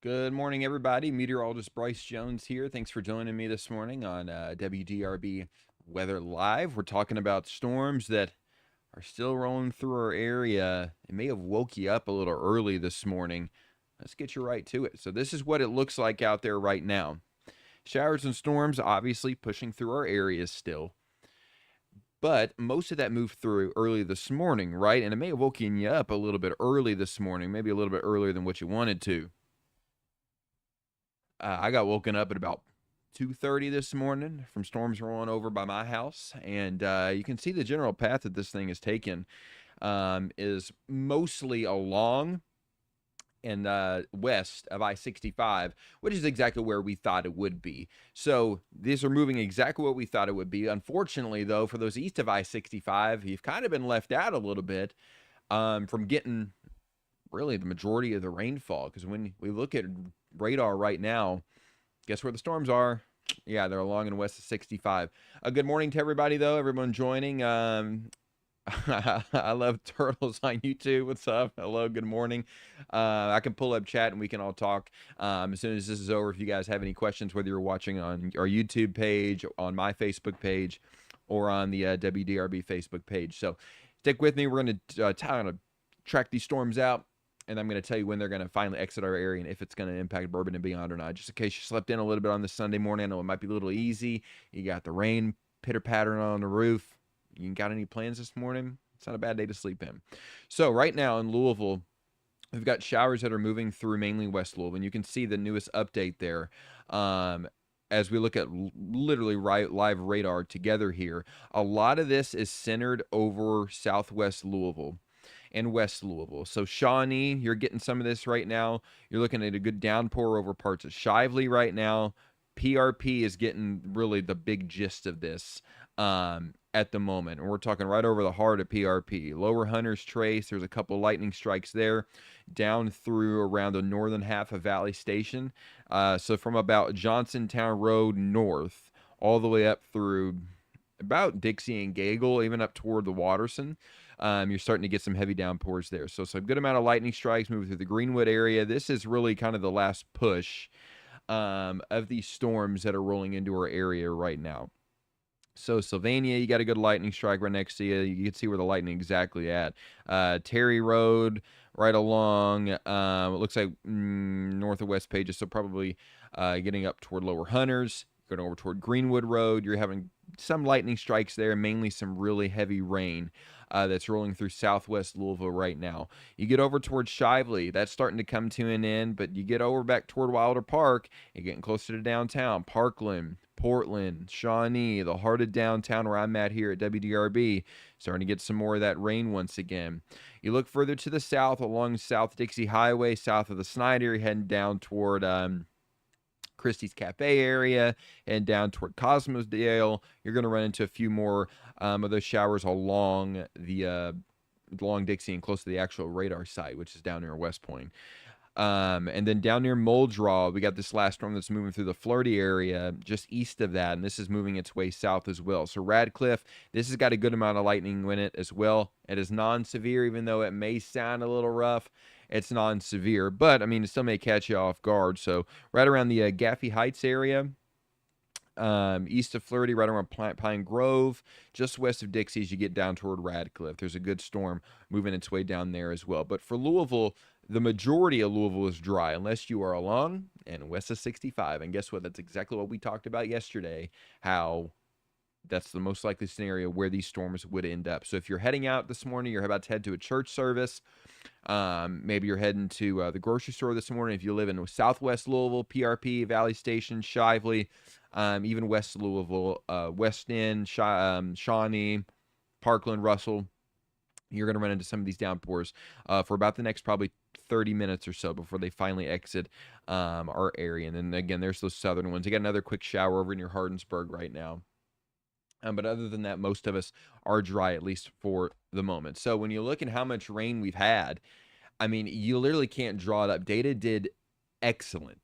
Good morning, everybody. Meteorologist Bryce Jones here. Thanks for joining me this morning on WDRB Weather Live. We're talking about storms that are still rolling through our area. It may have woke you up a little early this morning. Let's get you right to it. So this is what it looks like out there right now. Showers and storms obviously pushing through our areas still. But most of that moved through early this morning, right? And it may have woken you up a little bit early this morning, maybe a little bit earlier than what you wanted to. I got woken up at about 2:30 this morning from storms rolling over by my house, and you can see the general path that this thing has taken is mostly along and west of I-65, which is exactly where we thought it would be. So these are moving exactly what we thought it would be. Unfortunately, though, for those east of I-65, you've kind of been left out a little bit from getting really the majority of the rainfall, because when we look at radar right now, guess where the storms are? Yeah, they're along and west of 65. Good morning to everybody, though. Everyone joining. I love turtles on YouTube. What's up? Hello, good morning. I can pull up chat and we can all talk as soon as this is over. If you guys have any questions, whether you're watching on our YouTube page, on my Facebook page, or on the WDRB Facebook page. So stick with me. We're going to track these storms out, and I'm going to tell you when they're going to finally exit our area and if it's going to impact Bourbon and beyond or not. Just in case you slept in a little bit on this Sunday morning, I know it might be a little easy. You got the rain pitter-pattering on the roof. You got any plans this morning? It's not a bad day to sleep in. So right now in Louisville, we've got showers that are moving through mainly West Louisville, and you can see the newest update there. As we look at literally live radar together here, a lot of this is centered over southwest Louisville and West Louisville. So Shawnee, you're getting some of this right now. You're looking at a good downpour over parts of Shively right now. PRP is getting really the big gist of this at the moment. And we're talking right over the heart of PRP. Lower Hunter's Trace, there's a couple lightning strikes there. Down through around the northern half of Valley Station. So from about Johnsontown Road north all the way up through about Dixie and Gaggle, even up toward the Watterson. You're starting to get some heavy downpours there. So a good amount of lightning strikes moving through the Greenwood area. This is really kind of the last push of these storms that are rolling into our area right now. So Sylvania, you got a good lightning strike right next to you. You can see where the lightning exactly at. Terry Road, right along. It looks like north of West Pages, so probably getting up toward Lower Hunters. Going over toward Greenwood Road, you're having some lightning strikes there, mainly some really heavy rain that's rolling through southwest Louisville right now. You get over towards Shively, that's starting to come to an end, but you get over back toward Wilder Park, you're getting closer to downtown. Parkland, Portland, Shawnee, the heart of downtown where I'm at here at WDRB, starting to get some more of that rain once again. You look further to the south along South Dixie Highway, south of the Snyder, heading down toward Christie's Cafe area and down toward Cosmosdale. You're going to run into a few more of those showers along the along Dixie and close to the actual radar site, which is down near West Point. And then down near Muldraw, we got this last storm that's moving through the Flirty area just east of that, and this is moving its way south as well. So Radcliffe, this has got a good amount of lightning in it as well. It is non-severe, even though it may sound a little rough. It's non-severe, but I mean, it still may catch you off guard. So right around the Gaffey Heights area, east of Flirty, right around Pine Grove, just west of Dixie's, you get down toward Radcliffe. There's a good storm moving its way down there as well. But for Louisville, the majority of Louisville is dry, unless you are along and west of 65. And guess what? That's exactly what we talked about yesterday, how that's the most likely scenario where these storms would end up. So if you're heading out this morning, you're about to head to a church service, maybe you're heading to the grocery store this morning. If you live in southwest Louisville, PRP, Valley Station, Shively, even west Louisville, West End, Shawnee, Parkland, Russell, you're going to run into some of these downpours for about the next probably 30 minutes or so before they finally exit our area. And then again, there's those southern ones. You got another quick shower over near Hardensburg right now. But other than that, most of us are dry, at least for the moment. So when you look at how much rain we've had, I mean, you literally can't draw it up. Data did excellent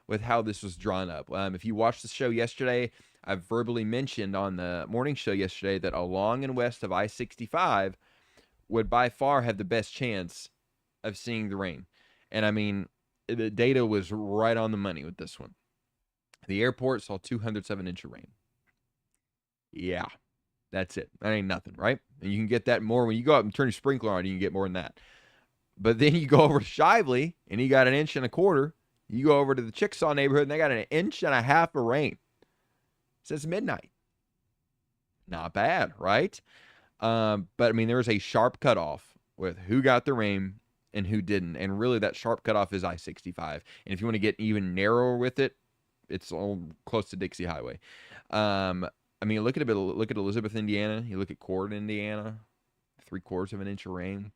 with how this was drawn up. If you watched the show yesterday, I verbally mentioned on the morning show yesterday that along and west of I-65 would by far have the best chance of seeing the rain. And I mean, the data was right on the money with this one. The airport saw 207-inch of rain. Yeah, that's it. That ain't nothing, right? And you can get that more when you go out and turn your sprinkler on. You can get more than that. But then you go over to Shively, and you got 1.25 inches. You go over to the Chickasaw neighborhood, and they got 1.5 inches of rain since midnight. Not bad, right? But I mean, there was a sharp cutoff with who got the rain and who didn't. And really, that sharp cutoff is I-65. And if you want to get even narrower with it, it's all close to Dixie Highway. I mean, look at Elizabeth, Indiana. You look at Cord, Indiana, 3/4 of an inch of rain.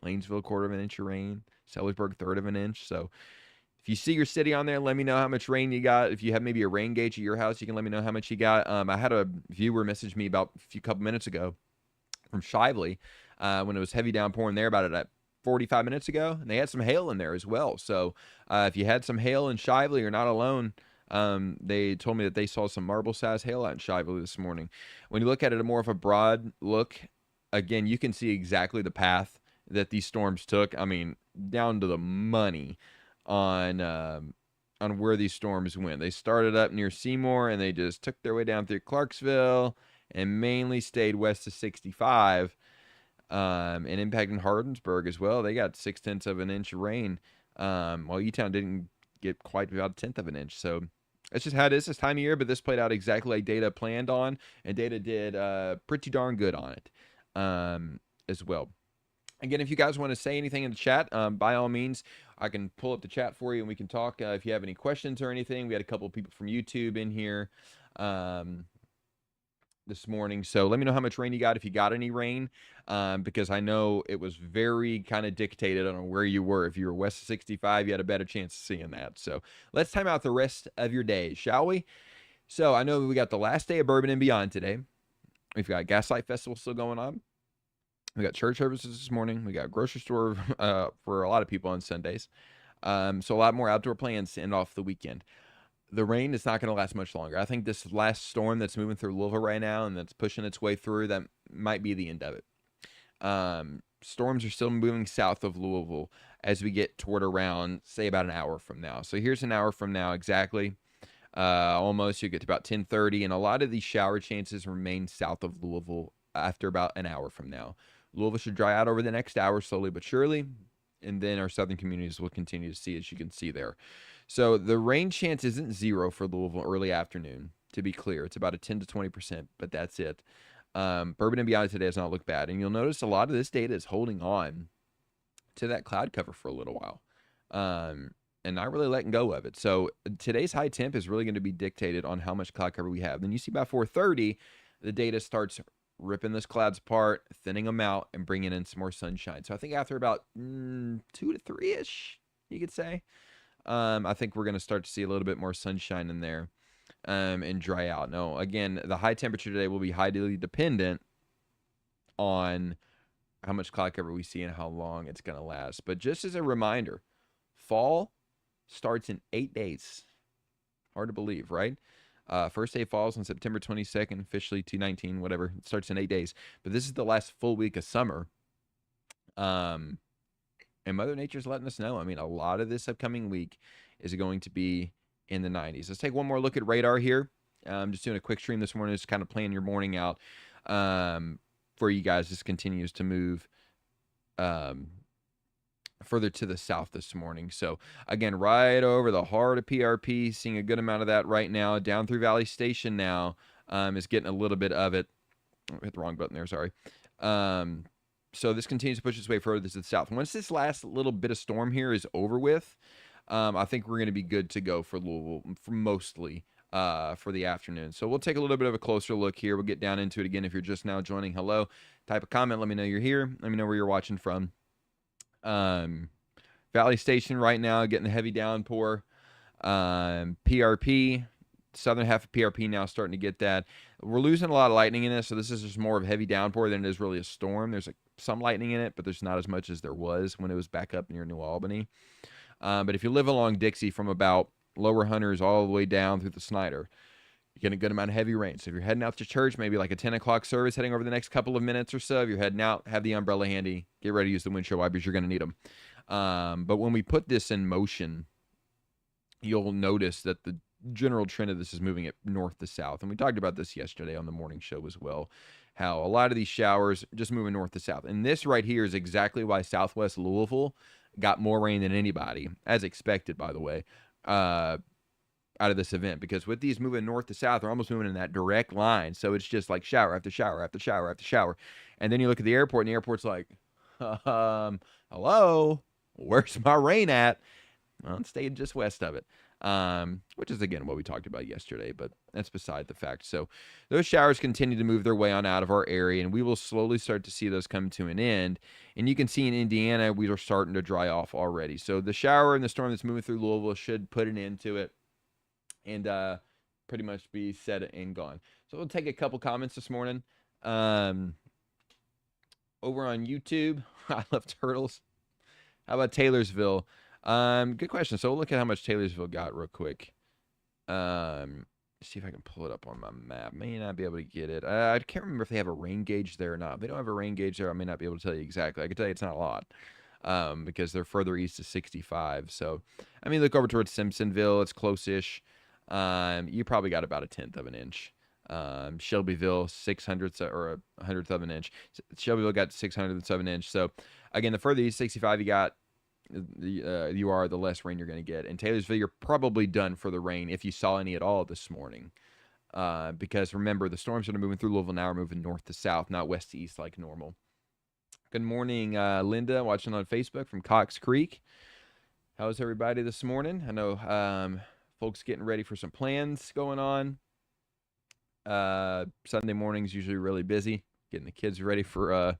Lanesville, 1/4 of an inch of rain. Sellersburg, 1/3 of an inch. So if you see your city on there, let me know how much rain you got. If you have maybe a rain gauge at your house, you can let me know how much you got. I had a viewer message me about a couple minutes ago from Shively when it was heavy downpouring there about it at 45 minutes ago, and they had some hail in there as well. So if you had some hail in Shively, you're not alone. They told me that they saw some marble-sized hail out in Shively this morning. When you look at it more of a broad look, again, you can see exactly the path that these storms took. I mean, down to the money on where these storms went. They started up near Seymour, and they just took their way down through Clarksville and mainly stayed west of 65 and impacting Hardinsburg as well. They got 0.6 of an inch of rain, while E-Town didn't get quite about 1/10 of an inch. So that's just how it is this time of year, but this played out exactly like Data planned on, and Data did pretty darn good on it as well. Again, if you guys want to say anything in the chat, by all means, I can pull up the chat for you and we can talk. If you have any questions or anything, we had a couple of people from YouTube in here this morning. So let me know how much rain you got, if you got any rain, because I know it was very kind of dictated on where you were. If you were west of 65, you had a better chance of seeing that. So let's time out the rest of your day, shall we? So I know we got the last day of Bourbon and Beyond today. We've got Gaslight Festival still going on. We got church services this morning. We got grocery store for a lot of people on Sundays. So a lot more outdoor plans to end off the weekend. The rain is not going to last much longer. I think this last storm that's moving through Louisville right now and that's pushing its way through, that might be the end of it. Storms are still moving south of Louisville as we get toward around, say, about an hour from now. So here's an hour from now exactly. Almost, you get to about 10:30, and a lot of these shower chances remain south of Louisville after about an hour from now. Louisville should dry out over the next hour, slowly but surely, and then our southern communities will continue to see, as you can see there. So the rain chance isn't zero for Louisville early afternoon, to be clear. It's about a 10 to 20%, but that's it. Bourbon and Beyond today does not look bad, and you'll notice a lot of this data is holding on to that cloud cover for a little while, and not really letting go of it. So today's high temp is really going to be dictated on how much cloud cover we have. Then you see by 4:30, the data starts ripping those clouds apart, thinning them out, and bringing in some more sunshine. So I think after about 2 to 3-ish, you could say, I think we're going to start to see a little bit more sunshine in there and dry out. Now, again, the high temperature today will be highly dependent on how much cloud cover we see and how long it's going to last. But just as a reminder, fall starts in 8 days. Hard to believe, right? First day falls on September 22nd, officially 2/19, whatever. It starts in 8 days. But this is the last full week of summer. And Mother Nature's letting us know. I mean, a lot of this upcoming week is going to be in the 90s. Let's take one more look at radar here. I'm just doing a quick stream this morning, just kind of playing your morning out for you guys. This continues to move further to the south this morning. So again, right over the heart of PRP, seeing a good amount of that right now. Down through Valley Station now is getting a little bit of it. Oh, hit the wrong button there, sorry. So this continues to push its way further to the south. Once this last little bit of storm here is over with, I think we're going to be good to go for Louisville, for mostly for the afternoon. So we'll take a little bit of a closer look here. We'll get down into it again. If you're just now joining, hello. Type a comment. Let me know you're here. Let me know where you're watching from. Valley Station right now getting the heavy downpour. PRP, southern half of PRP now starting to get that. We're losing a lot of lightning in this, so this is just more of a heavy downpour than it is really a storm. There's some lightning in it, but there's not as much as there was when it was back up near New Albany. But if you live along Dixie from about Lower Hunters all the way down through the Snyder, you get a good amount of heavy rain. So if you're heading out to church, maybe like a 10 o'clock service heading over the next couple of minutes or so, if you're heading out, have the umbrella handy, get ready to use the windshield wipers. You're going to need them. But when we put this in motion, you'll notice that the general trend of this is moving it north to south. And we talked about this yesterday on the morning show as well, how a lot of these showers just moving north to south. And this right here is exactly why Southwest Louisville got more rain than anybody, as expected, by the way, out of this event. Because with these moving north to south, they're almost moving in that direct line. So it's just like shower after shower after shower after shower. And then you look at the airport, and the airport's like, hello, where's my rain at? Well, it stayed just west of it, which is, again, what we talked about yesterday, but that's beside the fact. So those showers continue to move their way on out of our area, and we will slowly start to see those come to an end. And you can see in Indiana, we are starting to dry off already. So the shower and the storm that's moving through Louisville should put an end to it and pretty much be set and gone. So we'll take a couple comments this morning. Over on YouTube, I love turtles. How about Taylorsville? Good question. So we'll look at how much Taylorsville got real quick. See if I can pull it up on my map. May not be able to get it. I can't remember if they have a rain gauge there or not. If they don't have a rain gauge there, I may not be able to tell you exactly. I can tell you it's not a lot, because they're further east of 65. So, I mean, look over towards Simpsonville. It's close-ish. You probably got about 1/10 of an inch. Shelbyville, 600ths or 100th of an inch. Shelbyville got 600ths of an inch. So, again, the further east 65 you got, the less rain you're going to get. And Taylorsville, you're probably done for the rain if you saw any at all this morning. Because remember, the storms that are moving through Louisville now are moving north to south, not west to east like normal. Good morning, Linda, watching on Facebook from Cox Creek. How's everybody this morning? I know folks getting ready for some plans going on. Sunday morning's usually really busy, getting the kids ready for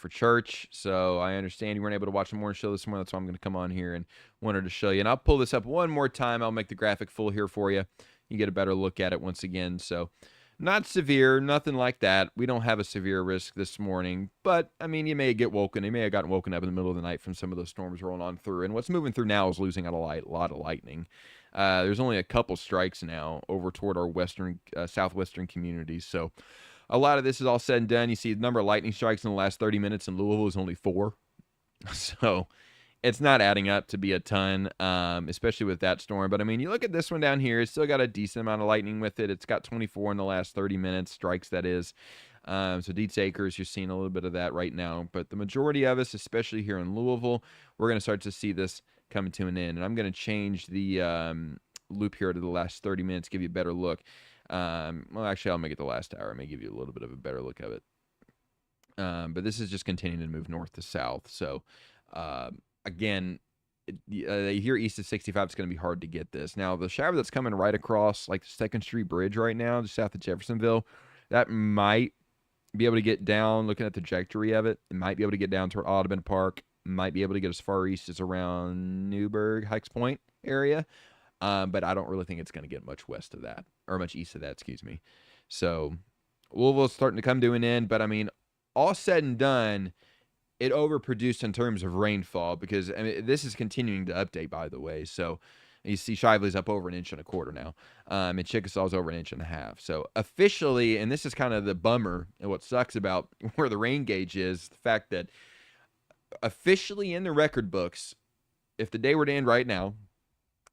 church. So I understand you weren't able to watch the morning show this morning. That's why I'm going to come on here and wanted to show you. And I'll pull this up one more time. I'll make the graphic full here for you. You get a better look at it once again. So not severe, nothing like that. We don't have a severe risk this morning. But, I mean, you may get woken. You may have gotten woken up in the middle of the night from some of those storms rolling on through. And what's moving through now is losing out a lot of lightning. There's only a couple strikes now over toward our southwestern communities. So a lot of this is all said and done. You see the number of lightning strikes in the last 30 minutes in Louisville is only 4. So it's not adding up to be a ton, especially with that storm. But, I mean, you look at this one down here. It's still got a decent amount of lightning with it. It's got 24 in the last 30 minutes, strikes, that is. So Dietz Acres, you're seeing a little bit of that right now. But the majority of us, especially here in Louisville, we're going to start to see this coming to an end. And I'm going to change the loop here to the last 30 minutes, give you a better look. Well, actually, I'll make it the last hour. I may give you a little bit of a better look of it. But this is just continuing to move north to south. So, again, here east of 65, it's going to be hard to get this. Now, the shower that's coming right across, like the 2nd Street Bridge right now, just south of Jeffersonville, that might be able to get down, looking at the trajectory of it, it might be able to get down toward Audubon Park, might be able to get as far east as around Newburgh, Hikes Point area. But I don't really think it's going to get much west of that, or much east of that, excuse me. So Louisville's starting to come to an end, but I mean, all said and done, it overproduced in terms of rainfall because, I mean, this is continuing to update, by the way. So you see Shively's up over 1.25 inches now, and Chickasaw's over 1.5 inches. So officially, and this is kind of the bummer and what sucks about where the rain gauge is, the fact that officially in the record books, if the day were to end right now,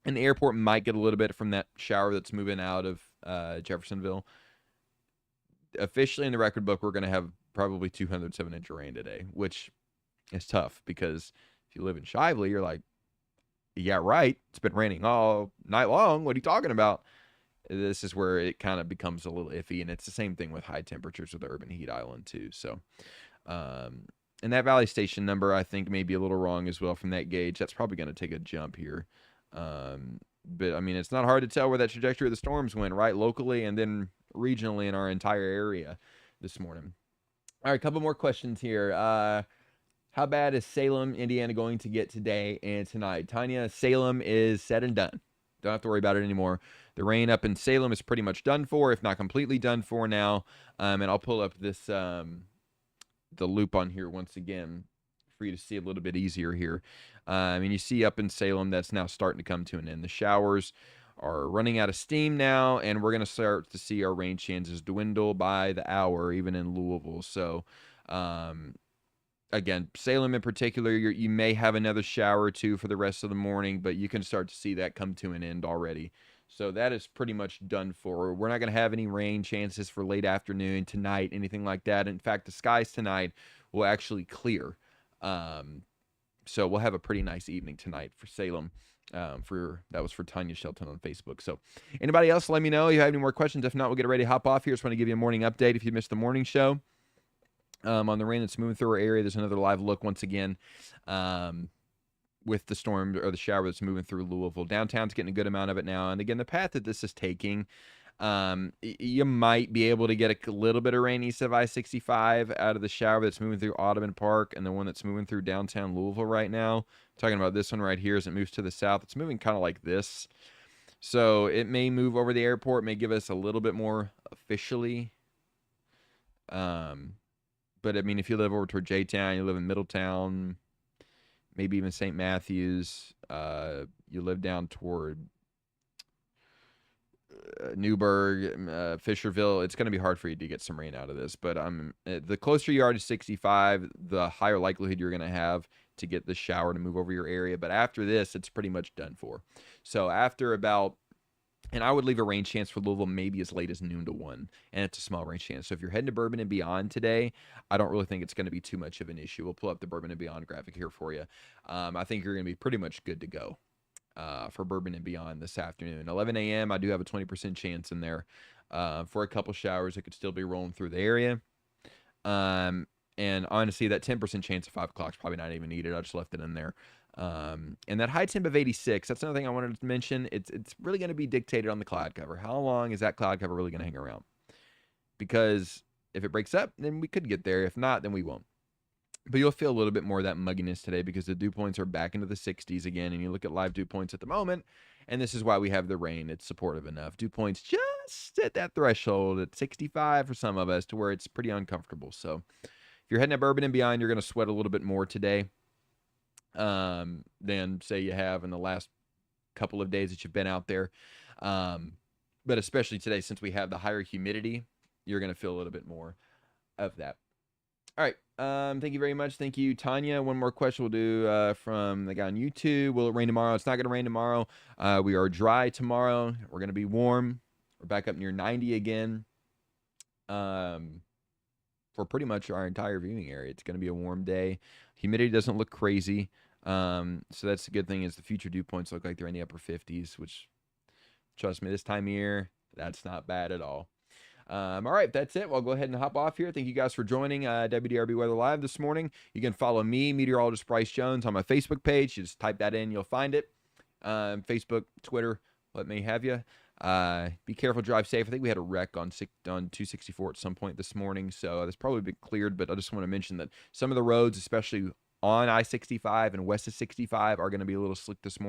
and the airport might get a little bit from that shower that's moving out of Jeffersonville, officially in the record book, we're going to have probably 207 inch of rain today, which is tough because if you live in Shively, you're like, yeah, right. It's been raining all night long. What are you talking about? This is where it kind of becomes a little iffy, and it's the same thing with high temperatures with the urban heat island too. So, and that Valley Station number, I think, may be a little wrong as well from that gauge. That's probably going to take a jump here. But I mean, it's not hard to tell where that trajectory of the storms went, right? Locally and then regionally in our entire area this morning. All right, a couple more questions here. How bad is Salem, Indiana going to get today and tonight? Tanya, Salem is said and done. Don't have to worry about it anymore. The rain up in Salem is pretty much done for, if not completely done for now. And I'll pull up this the loop on here once again for you to see a little bit easier here. And you see up in Salem, that's now starting to come to an end. The showers are running out of steam now, and we're going to start to see our rain chances dwindle by the hour, even in Louisville. So, again, Salem in particular, you may have another shower or two for the rest of the morning, but you can start to see that come to an end already. So that is pretty much done for. We're not going to have any rain chances for late afternoon, tonight, anything like that. In fact, the skies tonight will actually clear. So we'll have a pretty nice evening tonight for Salem. That was for Tanya Shelton on Facebook. So anybody else, let me know if you have any more questions. If not, we'll get ready to hop off here. Just want to give you a morning update if you missed the morning show. On the rain that's moving through our area, there's another live look once again with the storm or the shower that's moving through Louisville. Downtown's getting a good amount of it now. And again, the path that this is taking, you might be able to get a little bit of rain east of I-65 out of the shower that's moving through Audubon Park and the one that's moving through downtown Louisville right now. I'm talking about this one right here as it moves to the south. It's moving kind of like this. So it may move over the airport, may give us a little bit more officially. But I mean, if you live over toward J-Town, you live in Middletown, maybe even St. Matthews, you live down toward Newburgh, Fisherville, it's going to be hard for you to get some rain out of this. But the closer you are to 65, the higher likelihood you're going to have to get the shower to move over your area. But after this, it's pretty much done for. So after about, and I would leave a rain chance for Louisville maybe as late as noon to 1, and it's a small rain chance. So if you're heading to Bourbon and Beyond today, I don't really think it's going to be too much of an issue. We'll pull up the Bourbon and Beyond graphic here for you. I think you're going to be pretty much good to go for Bourbon and Beyond this afternoon. 11 a.m., I do have a 20% chance in there for a couple showers that could still be rolling through the area. And honestly, that 10% chance at 5 o'clock is probably not even needed. I just left it in there. And that high temp of 86, that's another thing I wanted to mention. It's really going to be dictated on the cloud cover. How long is that cloud cover really going to hang around? Because if it breaks up, then we could get there. If not, then we won't. But you'll feel a little bit more of that mugginess today because the dew points are back into the 60s again. And you look at live dew points at the moment, and this is why we have the rain. It's supportive enough. Dew points just at that threshold at 65 for some of us to where it's pretty uncomfortable. So if you're heading to Bourbon and Beyond, you're going to sweat a little bit more today than say you have in the last couple of days that you've been out there. But especially today, since we have the higher humidity, you're going to feel a little bit more of that. All right. Thank you very much. Thank you, Tanya. One more question we'll do from the guy on YouTube. Will it rain tomorrow? It's not going to rain tomorrow. We are dry tomorrow. We're going to be warm. We're back up near 90 again for pretty much our entire viewing area. It's going to be a warm day. Humidity doesn't look crazy. So that's the good thing is the future dew points look like they're in the upper 50s, which, trust me, this time of year, that's not bad at all. All right, that's it. Well, I'll go ahead and hop off here. Thank you guys for joining WDRB Weather Live this morning. You can follow me, Meteorologist Bryce Jones, on my Facebook page. You just type that in, you'll find it. Facebook, Twitter, what may have you. Be careful, drive safe. I think we had a wreck on 264 at some point this morning, so that's probably been cleared, but I just want to mention that some of the roads, especially on I-65 and west of 65, are going to be a little slick this morning.